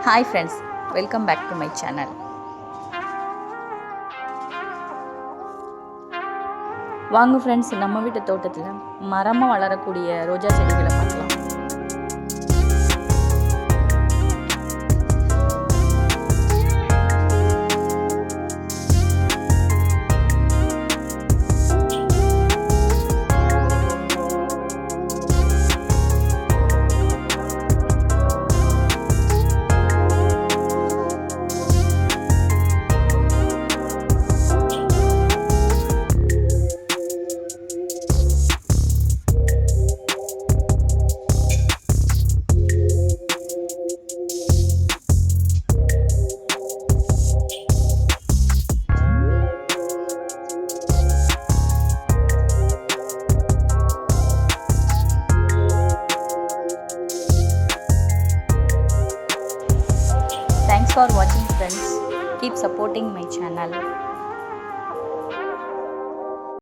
Hi friends, welcome back to my channel. வாங்க friends, நம்ம வீட்டு தோட்டத்தில் மரமாக வளரக்கூடிய ரோஜா செடிகளை பார்க்கலாம். Thanks for watching friends. Keep supporting my channel.